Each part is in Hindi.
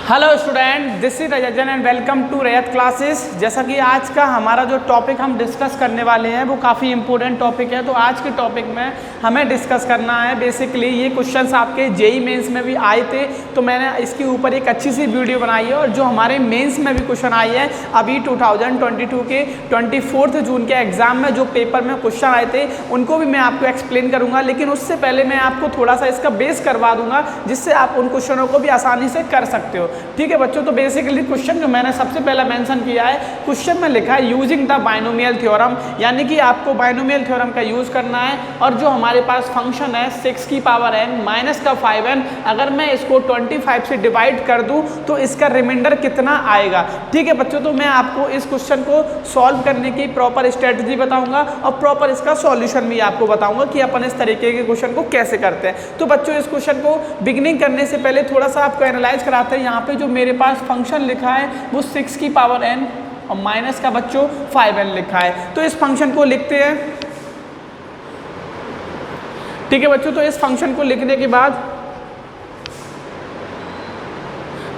Hello student, this is Rajan and welcome to Raiyat classes. जैसा कि आज का हमारा जो टॉपिक हम डिस्कस करने वाले हैं वो काफ़ी इंपॉर्टेंट टॉपिक है। तो आज के टॉपिक में हमें डिस्कस करना है बेसिकली ये क्वेश्चंस आपके जेई मेंस में भी आए थे, तो मैंने इसके ऊपर एक अच्छी सी वीडियो बनाई है। और जो हमारे मेंस में भी क्वेश्चन आई है अभी 2022 के 24 जून के एग्जाम में जो पेपर में क्वेश्चन आए थे उनको भी मैं आपको एक्सप्लेन करूँगा, लेकिन उससे पहले मैं आपको थोड़ा सा इसका बेस करवा दूंगा जिससे आप उन क्वेश्चनों को भी आसानी से कर सकते हो। ठीक है बच्चों, तो बेसिकली क्वेश्चन जो मैंने सबसे पहला मेंशन किया है, क्वेश्चन में लिखा है यूजिंग द बाइनोमियल थ्योरम, यानी कि आपको बाइनोमियल थ्योरम का यूज करना है। और जो हमारे पास फंक्शन है 6 की पावर n माइनस का 5n, अगर मैं इसको 25 से डिवाइड कर दूं तो इसका रिमाइंडर कितना आएगा। ठीक है बच्चों, तो मैं आपको इस क्वेश्चन को सॉल्व करने की प्रॉपर स्ट्रेटजी बताऊंगा और प्रॉपर इसका सॉल्यूशन भी आपको बताऊंगा कि अपन इस तरीके के क्वेश्चन को कैसे करते हैं। तो बच्चों इस क्वेश्चन को बिगिनिंग करने से पहले थोड़ा सा आपको एनालाइज कराते हैं। यहाँ पे जो मेरे पास फंक्शन लिखा है वो 6 की पावर n और माइनस का बच्चों 5n लिखा है। तो इस फंक्शन को लिखते हैं। ठीक है बच्चों, तो इस फंक्शन को लिखने के बाद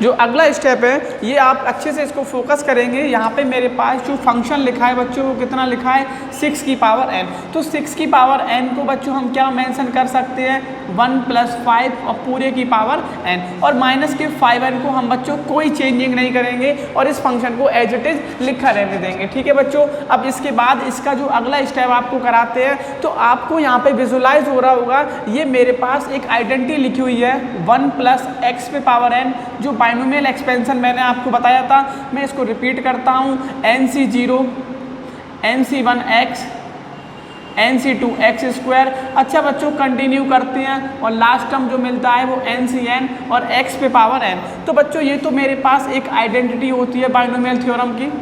जो अगला स्टेप है ये आप अच्छे से इसको फोकस करेंगे। यहाँ पे मेरे पास जो फंक्शन लिखा है बच्चों वो कितना लिखा है 6 की पावर n। तो 6 की पावर n को बच्चों हम क्या मेंशन कर सकते हैं 1 + 5 और पूरे की पावर n, और माइनस के 5n को हम बच्चों कोई चेंजिंग नहीं करेंगे और इस फंक्शन को एज इट इज लिखा रहने देंगे। ठीक है बच्चों, अब इसके बाद इसका जो अगला स्टेप आपको कराते हैं तो आपको यहाँ पे विजुलाइज हो रहा होगा ये मेरे पास एक आइडेंटिटी लिखी हुई है 1 + x पे पावर n, जो बाइनोमियल एक्सपेंशन मैंने आपको बताया था। मैं इसको रिपीट करता हूँ nc0 nc1x nc2x²। अच्छा बच्चों कंटिन्यू करते हैं और लास्ट टर्म जो मिलता है वो ncn और x पे पावर n। तो बच्चों ये तो मेरे पास एक आइडेंटिटी होती है बाइनोमियल थ्योरम की।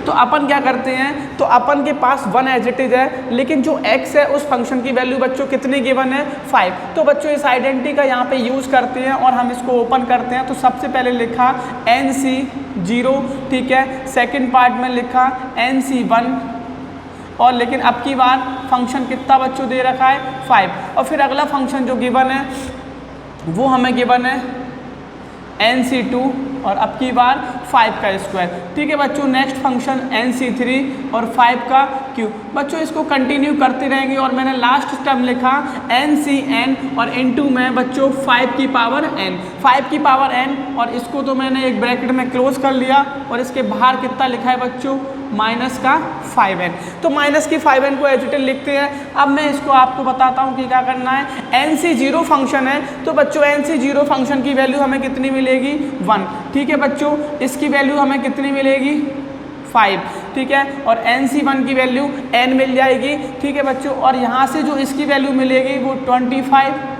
तो अपन क्या करते हैं, तो अपन के पास 1 एज इट इज है, लेकिन जो x है उस फंक्शन की वैल्यू बच्चों कितनी गिवन है 5। तो बच्चों इस आइडेंटिटी का यहाँ पे यूज़ करते हैं और हम इसको ओपन करते हैं। तो सबसे पहले लिखा nc0, ठीक है, सेकंड पार्ट में लिखा nc1, और लेकिन अब की बार फंक्शन कितना बच्चों दे रखा है 5, और फिर अगला फंक्शन जो गिवन है वो हमें गिवन है nc2 और अब की बार 5 का स्क्वायर। ठीक है बच्चों, नेक्स्ट फंक्शन nc3 और 5 का क्यूब। बच्चों इसको कंटिन्यू करते रहेंगे और मैंने लास्ट टर्म लिखा ncn और इनटू में बच्चों 5 की पावर n, 5 की पावर n, और इसको तो मैंने एक ब्रैकेट में क्लोज कर लिया और इसके बाहर कितना लिखा है बच्चों माइनस का 5n। तो माइनस की 5n को एज इट इज लिखते हैं। अब मैं इसको आपको बताता हूँ कि क्या करना है। nc0 फंक्शन है तो बच्चों nc0 फंक्शन की वैल्यू हमें कितनी मिलेगी 1। ठीक है बच्चों, इसकी वैल्यू हमें कितनी मिलेगी 5। ठीक है, और nc1 की वैल्यू n मिल जाएगी। ठीक है बच्चों, और यहाँ से जो इसकी वैल्यू मिलेगी वो 25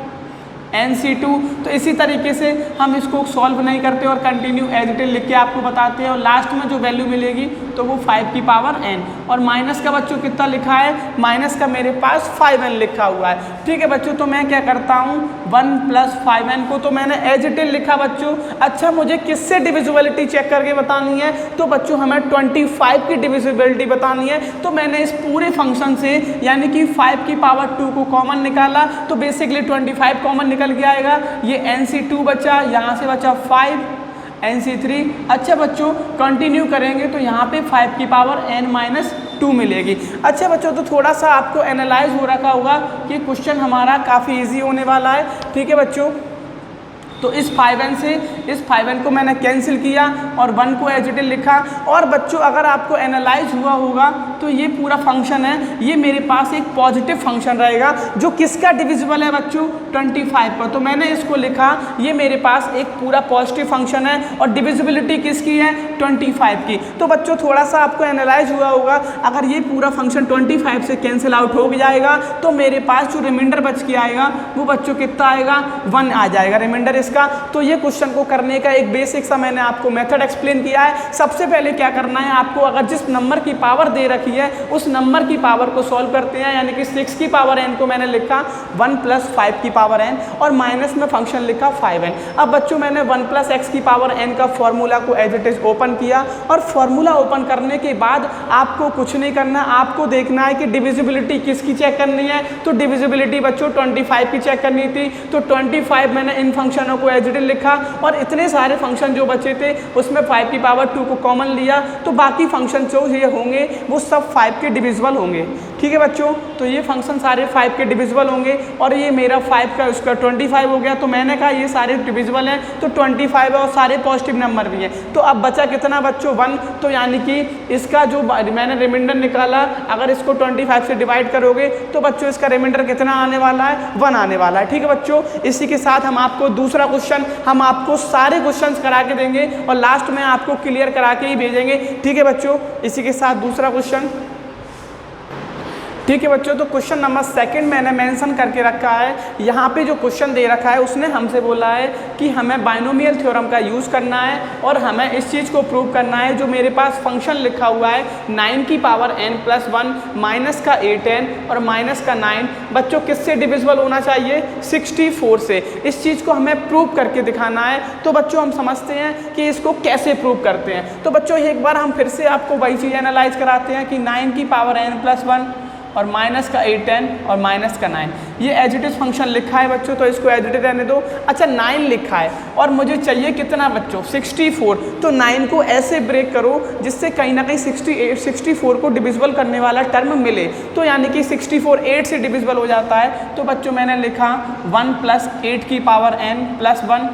nc2। तो इसी तरीके से हम इसको सॉल्व नहीं करते और कंटिन्यू एज इट इज लिख के आपको बताते हैं, और लास्ट में जो वैल्यू मिलेगी तो वो 5 की पावर n, और माइनस का बच्चों कितना लिखा है, माइनस का मेरे पास 5n लिखा हुआ है। ठीक है बच्चों, तो मैं क्या करता हूँ 1 + 5n को तो मैंने एज इट इज लिखा बच्चों। अच्छा मुझे किससे डिविजिबिलिटी चेक करके बतानी है, तो बच्चों हमें 25 की डिविजिबिलिटी बतानी है। तो मैंने इस पूरे फंक्शन से यानी कि 5 की पावर 2 को कॉमन निकाला, तो बेसिकली 25 कॉमन निकल गया आएगा। ये nc2 बचा, यहाँ से बचा 5 nc3। अच्छा बच्चों कंटिन्यू करेंगे तो यहाँ पे 5 की पावर n-2 मिलेगी। अच्छा बच्चों, तो थोड़ा सा आपको एनालाइज हो रखा होगा कि क्वेश्चन हमारा काफ़ी इजी होने वाला है। ठीक है बच्चों, तो इस 5n से इस 5n को मैंने कैंसिल किया और 1 को एज इट इज लिखा। और बच्चों अगर आपको एनालाइज हुआ होगा तो ये पूरा फंक्शन है ये मेरे पास एक पॉजिटिव फंक्शन रहेगा जो किसका डिविजिबल है बच्चों 25 पर। तो मैंने इसको लिखा ये मेरे पास एक पूरा पॉजिटिव फंक्शन है और डिविजिबिलिटी किसकी है 25 की। तो बच्चों थोड़ा सा आपको एनालाइज हुआ होगा, अगर ये पूरा फंक्शन 25 से कैंसिल आउट हो जाएगा तो मेरे पास जो रिमाइंडर बच के आएगा वो बच्चों कितना आएगा 1 आ जाएगा रिमाइंडर इसका। तो ये क्वेश्चन को करने का एक बेसिक सा मैंने आपको मेथड एक्सप्लेन किया है। सबसे पहले क्या करना है आपको, अगर जिस नंबर की पावर दे रखी है उस नंबर की पावर को सॉल्व करते हैं, यानी कि 6 की पावर n को मैंने लिखा 1 + 5 की पावर n और माइनस में फंक्शन लिखा 5n। अब बच्चों मैंने 1 + x की पावर n का फॉर्मूला को एज इट इज ओपन किया, और फॉर्मूला ओपन करने के बाद आपको कुछ नहीं करना, आपको देखना है कि डिविजिबिलिटी किसकी चेक करनी है। तो डिविजिबिलिटी बच्चों 25 की चेक करनी थी। तो 25 मैंने इन फंक्शनों को एज इट इज लिखा और इतने सारे फंक्शन जो बचे थे उसमें 5 की पावर 2 को कॉमन लिया, तो बाकी फंक्शन जो ये होंगे वो सब 5 के डिविजिबल होंगे। ठीक है बच्चों, तो ये फंक्शन सारे 5 के डिविजिबल होंगे और ये मेरा 5 का स्क्वायर 25 हो गया। तो मैंने कहा ये सारे डिविजिबल हैं तो 25 है और सारे पॉजिटिव नंबर भी हैं। तो अब बचा कितना बच्चों 1, तो यानी कि इसका जो मैंने रिमाइंडर निकाला, अगर इसको 25 से डिवाइड करोगे तो बच्चों इसका रिमाइंडर कितना आने वाला है, 1 आने वाला है। ठीक है बच्चों, इसी के साथ हम आपको दूसरा क्वेश्चन, हम आपको सारे क्वेश्चंस करा के देंगे और लास्ट में आपको क्लियर करा के ही भेजेंगे। ठीक है बच्चों, इसी के साथ दूसरा क्वेश्चन। ठीक है बच्चों, तो क्वेश्चन नंबर 2 मैंने मेंशन करके रखा है। यहाँ पे जो क्वेश्चन दे रखा है उसने हमसे बोला है कि हमें बाइनोमियल थ्योरम का यूज़ करना है और हमें इस चीज़ को प्रूव करना है। जो मेरे पास फंक्शन लिखा हुआ है 9 की पावर n+1 माइनस का 8n और माइनस का 9 बच्चों किससे डिविजिबल होना चाहिए, 64 से। इस चीज़ को हमें प्रूव करके दिखाना है। तो बच्चों हम समझते हैं कि इसको कैसे प्रूव करते हैं। तो बच्चों एक बार हम फिर से आपको वही चीज़ एनालाइज कराते हैं कि 9 की पावर n+1 और माइनस का 8n और माइनस का 9, ये एज इट इज फंक्शन लिखा है बच्चों, तो इसको एज इट इज रहने दो। अच्छा 9 लिखा है और मुझे चाहिए कितना बच्चों, 64। तो 9 को ऐसे ब्रेक करो जिससे कहीं ना कहीं 64 को डिविजिबल करने वाला टर्म मिले। तो यानी कि 64 8 से डिविजिबल हो जाता है। तो बच्चों मैंने लिखा 1 + 8 की पावर n+1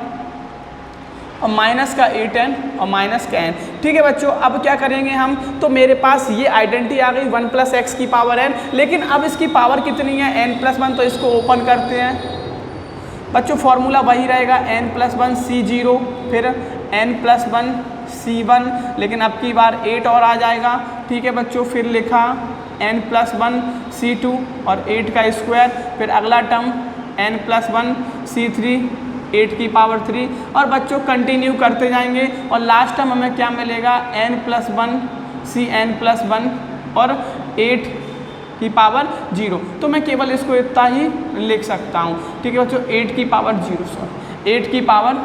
और माइनस का 8n और माइनस का n। ठीक है बच्चों, अब क्या करेंगे हम, तो मेरे पास ये आइडेंटिटी आ गई 1 + x की पावर n, लेकिन अब इसकी पावर कितनी है n+1, तो इसको ओपन करते हैं बच्चों। फॉर्मूला वही रहेगा n+1 C0 फिर n+1 C1, लेकिन अब की बार 8 और आ जाएगा। ठीक है बच्चों, फिर लिखा n+1 C2 और 8 का स्क्वायर, फिर अगला टर्म n+1 C3 8 की पावर 3 और बच्चों कंटिन्यू करते जाएंगे और लास्ट टाइम हमें क्या मिलेगा n+1 Cn+1 और 8 की पावर 0। तो मैं केवल इसको इतना ही लिख सकता हूँ। ठीक है बच्चों, 8 की पावर 0 सॉरी 8 की पावर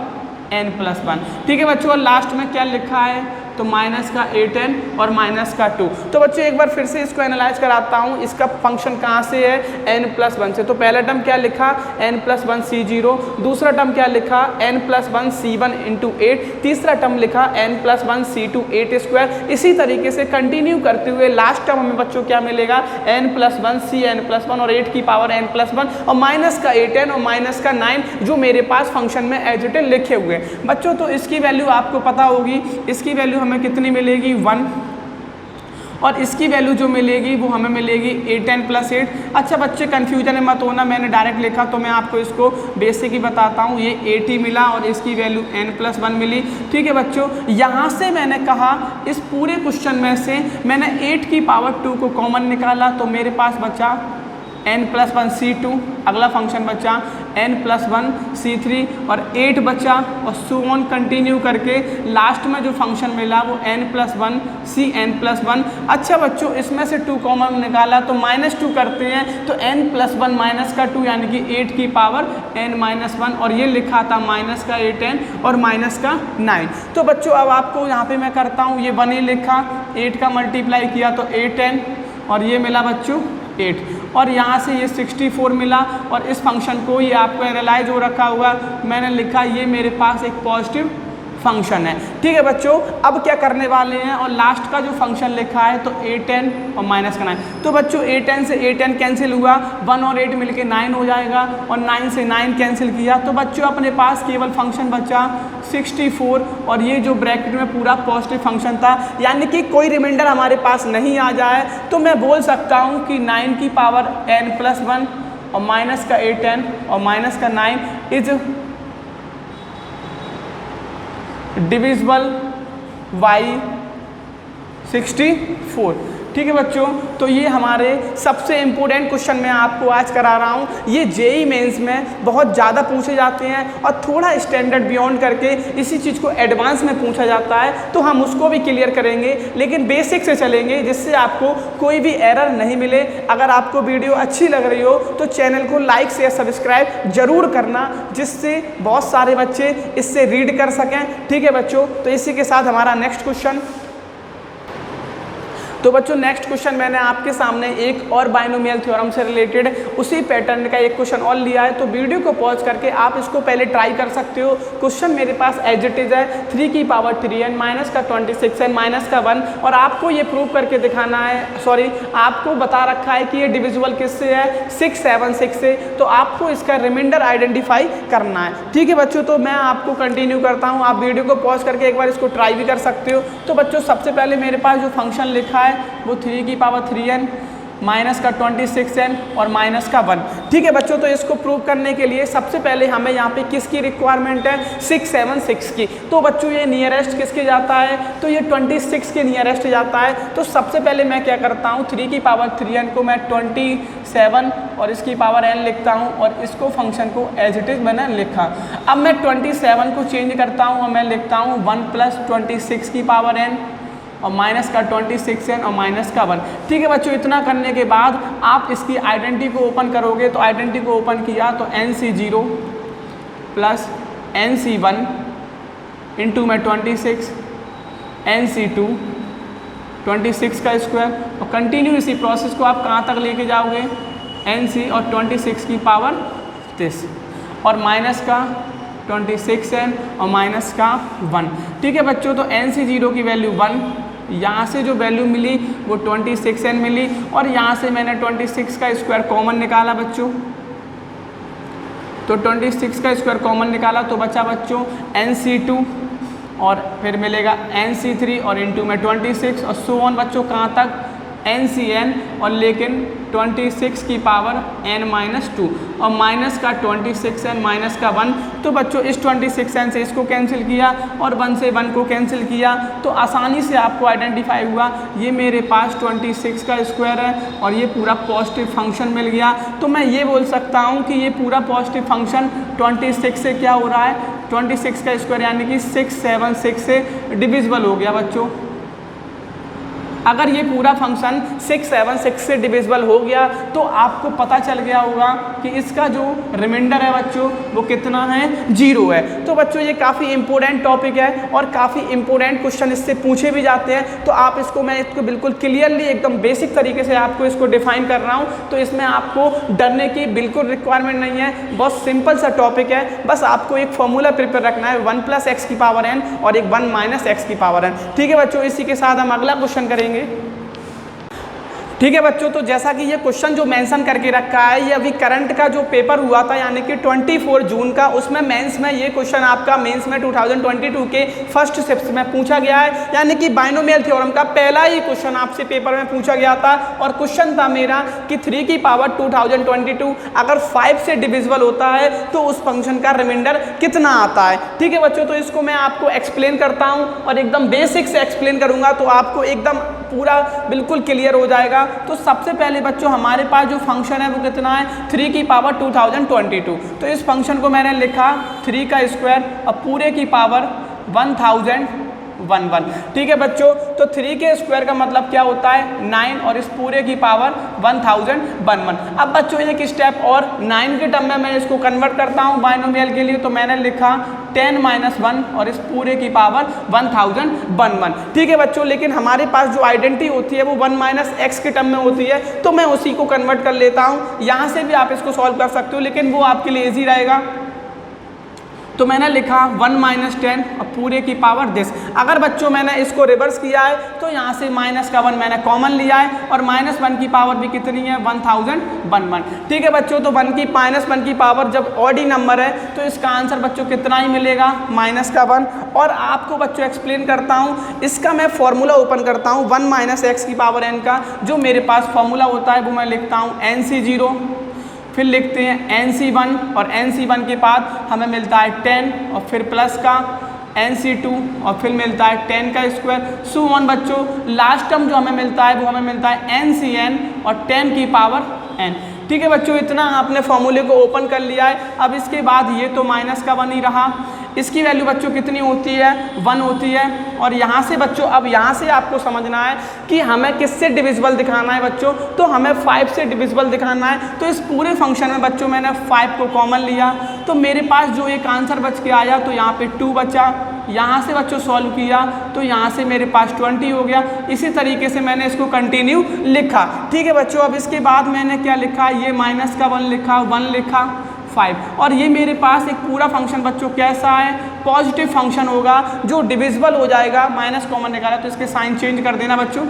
n+1। ठीक है बच्चों, और लास्ट में क्या लिखा है, तो माइनस का 8n और माइनस का 2। तो बच्चों एक बार फिर से इसको एनालाइज कराता हूँ, इसका फंक्शन कहाँ से है, n+1 से। तो पहला टर्म क्या लिखा n+1 C0, दूसरा टर्म क्या लिखा n+1 C1 × 8, तीसरा टर्म लिखा n+1 C2 8 स्क्वायर। इसी तरीके से कंटिन्यू करते हुए लास्ट टर्म हमें बच्चों क्या मिलेगा n+1 Cn+1 और 8 की पावर n+1 और माइनस का 8n और माइनस का 9 जो मेरे पास फंक्शन में एज इट इज लिखे हुए बच्चों। तो इसकी वैल्यू आपको पता होगी, इसकी वैल्यू हमें कितनी मिलेगी 1 और इसकी वैल्यू जो मिलेगी वो हमें मिलेगी 8n + 8। अच्छा बच्चे कन्फ्यूजन में मत होना, मैंने डायरेक्ट लिखा तो मैं आपको इसको बेसिक ही बताता हूँ। ये 8 ही मिला और इसकी वैल्यू n+1 मिली। ठीक है बच्चों, यहाँ से मैंने कहा इस पूरे क्वेश्चन में से मैंने 8 की पावर 2 को कॉमन निकाला तो मेरे पास बचा n+1 C2, अगला फंक्शन बचा n+1 C3 और 8 बचा और सो ऑन कंटिन्यू करके लास्ट में जो फंक्शन मिला वो n+1 Cn+1। अच्छा बच्चों, इसमें से 2 कॉमन निकाला तो -2 करते हैं तो n+1 माइनस का 2 यानी कि 8 की पावर n-1 और ये लिखा था माइनस का 8n और माइनस का 9। तो बच्चों अब आपको यहाँ पे मैं करता हूँ, ये 1 ही लिखा, 8 का मल्टीप्लाई किया तो 8n और ये मिला बच्चों 8 और यहाँ से ये 64 मिला और इस फंक्शन को ये आपको एनालाइज हो रखा होगा, मैंने लिखा ये मेरे पास एक पॉजिटिव फंक्शन है। ठीक है बच्चों, अब क्या करने वाले हैं और लास्ट का जो फंक्शन लिखा है तो 8n और माइनस का 9। तो बच्चों 8n से 8n कैंसिल हुआ, 1 और 8 मिलके 9 हो जाएगा और 9 से 9 कैंसिल किया तो बच्चों अपने पास केवल फंक्शन बचा 64 और ये जो ब्रैकेट में पूरा पॉजिटिव फंक्शन था, यानी कि कोई रिमाइंडर हमारे पास नहीं आ जाए तो मैं बोल सकता हूँ कि 9 की पावर n+1 और माइनस का 8n और माइनस का 9 इज डिविजिबल बाई 64। ठीक है बच्चों, तो ये हमारे सबसे इम्पोर्टेंट क्वेश्चन मैं आपको आज करा रहा हूँ। ये जेईई मेंस में बहुत ज़्यादा पूछे जाते हैं और थोड़ा स्टैंडर्ड बियॉन्ड करके इसी चीज़ को एडवांस में पूछा जाता है, तो हम उसको भी क्लियर करेंगे, लेकिन बेसिक से चलेंगे जिससे आपको कोई भी एरर नहीं मिले। अगर आपको वीडियो अच्छी लग रही हो तो चैनल को लाइक शेयर सब्सक्राइब जरूर करना, जिससे बहुत सारे बच्चे इससे रीड कर सकें। ठीक है बच्चों, तो इसी के साथ हमारा नेक्स्ट क्वेश्चन। तो बच्चों नेक्स्ट क्वेश्चन मैंने आपके सामने एक और बाइनोमियल थ्योरम से रिलेटेड उसी पैटर्न का एक क्वेश्चन और लिया है, तो वीडियो को पॉज करके आप इसको पहले ट्राई कर सकते हो। क्वेश्चन मेरे पास एज इट इज है 3 की पावर 3n माइनस का 26n माइनस का 1, और आपको ये प्रूव करके दिखाना है, सॉरी आपको बता रखा है कि ये डिविजिबल किससे है 676 से, तो आपको इसका रिमाइंडर आइडेंटिफाई करना है। ठीक है बच्चों, तो मैं आपको कंटिन्यू करता हूँ, आप वीडियो को पॉज करके एक बार इसको ट्राई भी कर सकते हो। तो बच्चों सबसे पहले मेरे पास जो फंक्शन लिखा है वो 3 की पावर 3n माइनस का 26n और माइनस का 1। ठीक है बच्चों, तो इसको प्रूव करने के लिए सबसे पहले हमें यहाँ पे किसकी रिक्वायरमेंट है 676 की। तो बच्चों ये नियरेस्ट किसके जाता है, तो ये 26 के नियरेस्ट जाता है। तो सबसे पहले मैं क्या करता हूँ 3 की पावर 3n को मैं 27 और इसकी पावर n लिखता हूँ, और इसको फंक्शन को एज इट इज मैंने लिखा। अब मैं 27 को चेंज करता हूँ और मैं लिखता हूँ 1 प्लस 26 की पावर n और माइनस का 26n और माइनस का 1। ठीक है बच्चों, इतना करने के बाद आप इसकी आइडेंटिटी को ओपन करोगे, तो आइडेंटिटी को ओपन किया तो NC0 प्लस NC1 इंटू में 26 NC2 26 का स्क्वायर, और कंटिन्यू इसी प्रोसेस को आप कहाँ तक लेके जाओगे NC और 26 की पावर 30 और माइनस का 26n और माइनस का 1। ठीक है बच्चों, तो NC0 की वैल्यू 1, यहाँ से जो वैल्यू मिली वो 26n मिली, और यहाँ से मैंने 26 का स्क्वायर कॉमन निकाला बच्चों, तो 26 का स्क्वायर कॉमन निकाला तो बचा बच्चों NC2 और फिर मिलेगा NC3 और इंटू में 26 और सो ऑन बच्चों कहाँ तक NCn, और लेकिन 26 की पावर n माइनस 2 और माइनस का 26n माइनस का 1। तो बच्चों इस 26n से इसको कैंसिल किया और 1 से 1 को कैंसिल किया, तो आसानी से आपको आइडेंटिफाई हुआ ये मेरे पास 26 का स्क्वायर है और ये पूरा पॉजिटिव फंक्शन मिल गया। तो मैं ये बोल सकता हूँ कि ये पूरा पॉजिटिव फंक्शन 26 से क्या हो रहा है 26 का स्क्वायर यानी कि 676 से डिविजिबल हो गया बच्चों। अगर ये पूरा फंक्शन 676 से डिविजिबल हो गया तो आपको पता चल गया होगा कि इसका जो रिमाइंडर है बच्चों वो कितना है 0 है। तो बच्चों ये काफ़ी इंपॉर्टेंट टॉपिक है और काफ़ी इंपॉर्टेंट क्वेश्चन इससे पूछे भी जाते हैं। तो आप इसको मैं इसको बिल्कुल क्लियरली एकदम बेसिक तरीके से आपको इसको डिफाइन कर रहा हूँ, तो इसमें आपको डरने की बिल्कुल रिक्वायरमेंट नहीं है। बहुत सिंपल सा टॉपिक है, बस आपको एक फॉर्मूला प्रिपेयर रखना है 1 प्लस एक्स की पावर n और एक 1 माइनस एक्स की पावर n। ठीक है बच्चों, इसी के साथ हम अगला क्वेश्चन करेंगे। ठीक है बच्चों, तो जैसा कि ये क्वेश्चन जो मेंशन करके रखा है ये अभी करंट का जो पेपर हुआ था यानी कि 24 जून का, उसमें मेंस में ये क्वेश्चन आपका मेंस में 2022 के फर्स्ट शिफ्ट में पूछा गया है, यानी कि बाइनोमियल थ्योरम का पहला ही क्वेश्चन आपसे पेपर में पूछा गया था। और क्वेश्चन था मेरा कि 3 की पावर 2022 अगर 5 से डिविजिबल होता है तो उस फंक्शन का रिमाइंडर कितना आता है। ठीक है बच्चों, तो इसको मैं आपको एक्सप्लेन करता हूँ और एकदम बेसिक से एक्सप्लेन करूँगा तो आपको एकदम पूरा बिल्कुल क्लियर हो जाएगा। तो सबसे पहले बच्चों हमारे पास जो फंक्शन है वो कितना है 3 की पावर 2022। तो इस फंक्शन को मैंने लिखा 3 का स्क्वायर और पूरे की पावर 1011। ठीक है बच्चों, तो 3 के स्क्वायर का मतलब क्या होता है 9 और इस पूरे की पावर 1011। अब बच्चों एक स्टेप और 9 के टर्म में मैं इसको कन्वर्ट करता हूँ बाइनोमियल के लिए, तो मैंने लिखा 10 माइनस 1 और इस पूरे की पावर 1011। ठीक है बच्चों, लेकिन हमारे पास जो आइडेंटिटी होती है वो 1 माइनस एक्स के टर्म में होती है, तो मैं उसी को कन्वर्ट कर लेता हूँ। यहाँ से भी आप इसको सॉल्व कर सकते हो लेकिन वो आपके लिए ईजी रहेगा। तो मैंने लिखा 1 माइनस 10 और पूरे की पावर दिस। अगर बच्चों मैंने इसको रिवर्स किया है तो यहाँ से माइनस का 1 मैंने कॉमन लिया है और माइनस 1 की पावर भी कितनी है 1011। ठीक है बच्चों, तो माइनस 1 की पावर जब ऑड ही नंबर है तो इसका आंसर बच्चों कितना ही मिलेगा माइनस का 1। और आपको बच्चों एक्सप्लेन करता हूँ, इसका मैं फॉर्मूला ओपन करता हूँ 1 माइनस एक्स की पावर n का। जो मेरे पास फॉर्मूला होता है वो मैं लिखता हूँ NC0, फिर लिखते हैं NC1 और NC1 के बाद हमें मिलता है 10 और फिर प्लस का NC2 और फिर मिलता है 10 का स्क्वायर। सो ऑन बच्चों, लास्ट टर्म जो हमें मिलता है वो हमें मिलता है NCn और 10 की पावर n। ठीक है बच्चों, इतना आपने फॉर्मूले को ओपन कर लिया है। अब इसके बाद ये तो माइनस का 1 ही रहा, इसकी वैल्यू बच्चों कितनी होती है 1 होती है। और यहाँ से बच्चों अब यहाँ से आपको समझना है कि हमें किससे डिविजिबल दिखाना है बच्चों, तो हमें 5 से डिविजिबल दिखाना है। तो इस पूरे फंक्शन में बच्चों मैंने 5 को कॉमन लिया, तो मेरे पास जो एक आंसर बच के आया तो यहाँ पे 2 बचा यहाँ से बच्चों सॉल्व किया तो यहाँ से मेरे पास 20 हो गया। इसी तरीके से मैंने इसको कंटिन्यू लिखा। ठीक है बच्चों, अब इसके बाद मैंने क्या लिखा, ये माइनस का 1 लिखा, 1 लिखा 5, और ये मेरे पास एक पूरा फंक्शन बच्चों कैसा है, पॉजिटिव फंक्शन होगा जो डिविजिबल हो जाएगा। माइनस कॉमन निकाला तो इसके साइन चेंज कर देना बच्चों।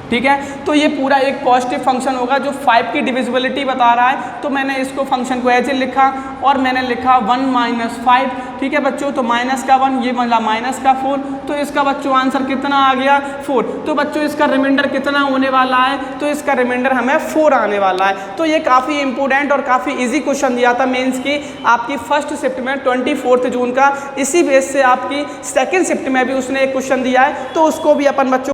ठीक है, तो ये पूरा एक पॉजिटिव फंक्शन होगा जो 5 की डिविजिबिलिटी बता रहा है। तो मैंने इसको फंक्शन को ऐसे लिखा और मैंने लिखा 1 माइनस 5। ठीक है बच्चों, तो माइनस का 1 ये मतलब माइनस का 4, तो इसका बच्चों आंसर कितना आ गया 4। तो बच्चों इसका रिमाइंडर कितना होने वाला है, तो इसका रिमाइंडर हमें 4 आने वाला है। तो ये काफ़ी इंपॉर्टेंट और काफ़ी ईजी क्वेश्चन दिया था मेंस की आपकी फर्स्ट शिफ्ट में 24 जून का। इसी बेस से आपकी सेकेंड शिफ्ट में भी उसने एक क्वेश्चन दिया है, तो उसको भी अपन बच्चों